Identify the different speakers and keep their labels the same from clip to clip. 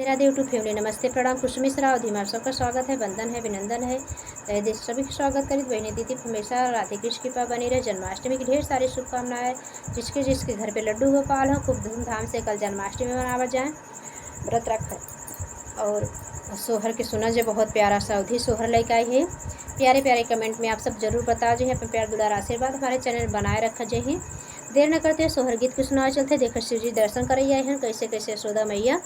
Speaker 1: Radhe YouTube family नमस्ते प्रणाम कुसुमी सरा अवधि में सबका स्वागत है। वंदन है, अभिनंदन है। तहे दिल सभी का स्वागत करित बहनी दीदी हमेशा राधे कृष्ण कृपा बनी रहे। जन्माष्टमी की ढेर सारी शुभकामनाएं। जिसके जिसके घर पे लड्डू गोपाल हो खूब धूमधाम से कल जन्माष्टमी मनावा जाए, व्रत रख। और सोहर के सुना जो बहुत प्यारा सा अवधि सोहर लेकर आई है। प्यारे प्यारे कमेंट में आप सब जरूर बताओ जो है अपने प्यार दुलार आशीर्वाद हमारे चैनल बनाए रखा जो है। देर न करते सोहर गीत के सुनाए चलते देखो शिव जी दर्शन कर आए हैं। कैसे कैसे यशोदा मैया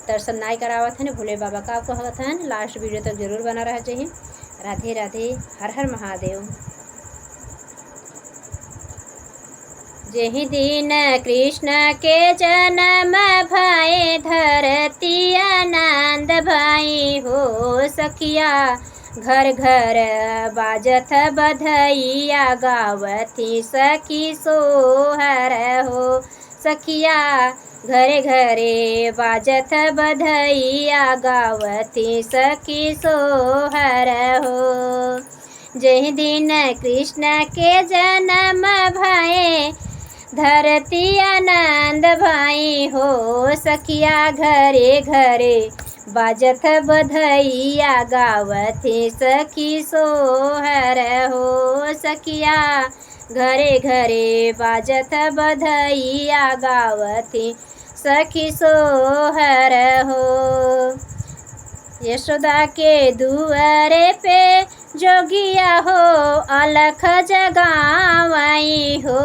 Speaker 1: दर्शन नाय करावत है, भोले बाबा का आपको कहत है। लास्ट वीडियो तक जरूर बना रहा चाहिए। राधे राधे, हर हर महादेव। जेहि दिन कृष्ण के जन्म भय धरती आनंद भाई हो सखिया। घर घर बाजत बधैया गावती सखी सोहर हो सखिया। घरे घरे बाजत बधैया गावती सखी सोहर हो। जहि दिन कृष्ण के जन्म भय धरती आनंद भाई हो सखिया। घरे घरे बाजत बधैया गावती सखी सोहर हो सखिया। घरे घरे बाजत बधैया गावती सखी सोहर हो। यशोदा के दुआरे पे जोगिया हो अलख जगावाई हो।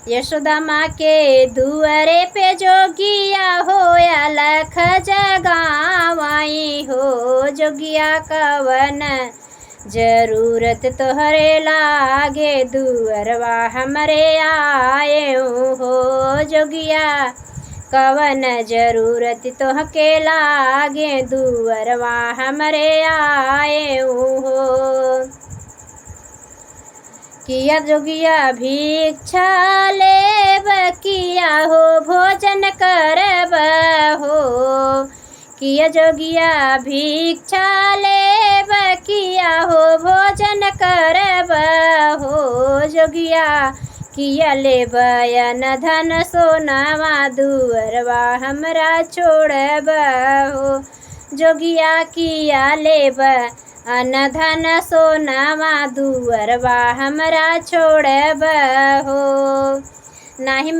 Speaker 1: यशोदा माँ के दुआरे पे जोगिया हो अलख जगावाई हो। जोगिया कवन जरूरत तोहरे लागे दुअरवा हमरे आए हो। जोगिया कवन जरूरत तोहके लागे दुअरवा हमरे आए हो। किया जोगिया भिक्षा लेब किया हो भोजन करब हो। किया जोगिया भिक्षा लेब किया हो भोजन करब हो। जोगिया किया लेब अन्न धन सोनावा दुअरवा हमरा छोड़ब हो। जोगिया किया लेब अन्न धन सोनावा दुअरवा हमरा छोड़ब हो। नाही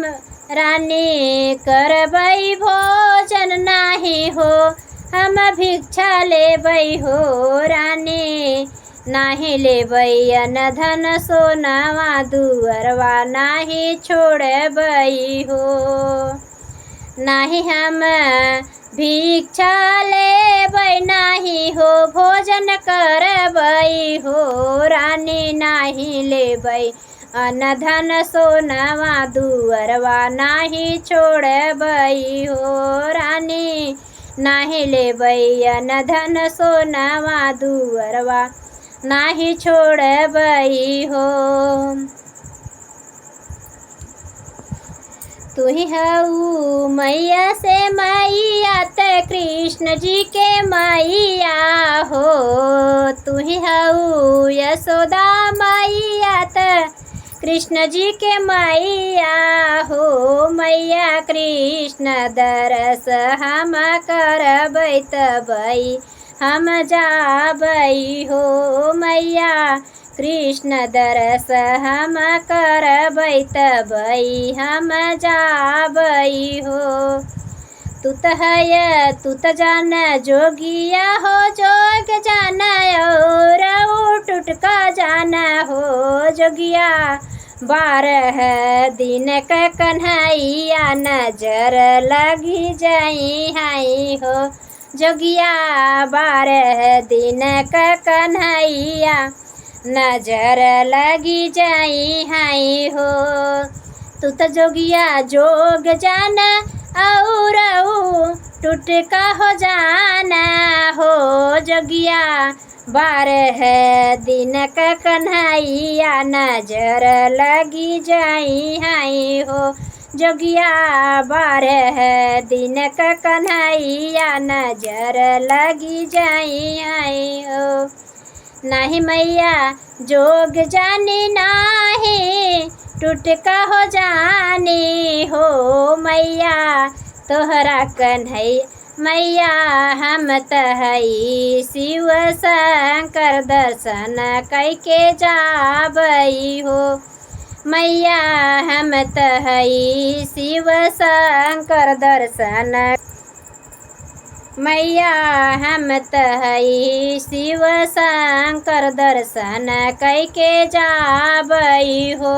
Speaker 1: रानी करबई भोजन नाही हो हम भिक्षा लेबई हो। रानी नाही लेबई अन्न धन सोनावा दुअरवा नाही छोड़बई हो। नाही हम भिक्षा लेबई नाही हो भोजन करबई हो। रानी नाही लेबई अन्न धन सोनावा दुअरवा नाही छोड़बई हो। रानी नाही लेबई अन्न धन सोनावा दुअरवा नाही छोड़बई हो। तू ही हऊ मैया से मैया त कृष्ण जी के मैया हो। तू ही हऊ यशोदा मैया त कृष्ण जी के मैया हो। मैया कृष्ण दरस हम करबै तबई हम जाबई हो। मैया कृष्ण दरस हम करबै तबई हम जाबई हो। तू त जान जोगिया हो जोग जान और टुटका जान हो। जोगिया 12 दिन का कन्हैया नजर लगी जाई हाई हो। जोगिया 12 दिन का कन्हैया नजर लगी जाई हाई हो। तू तो जोगिया जोग जाना और टुटका हो जाना हो। जोगिया 12 दिन का कन्हैया नजर लगी जाई हाई हो। जोगिया 12 दिन का कन्हैया नजर लगी जाई हाई हो। नाही मैया जोग जानी नाही टुटका हो जानी हो। मैया तोहरा कन्हैया मैया हम तहई शिव शंकर दर्शन कैके जाबई हो। मैया हम तहई शिव शंकर दर्शन मैया हम तहई शिव शंकर दर्शन कैके जाबई हो।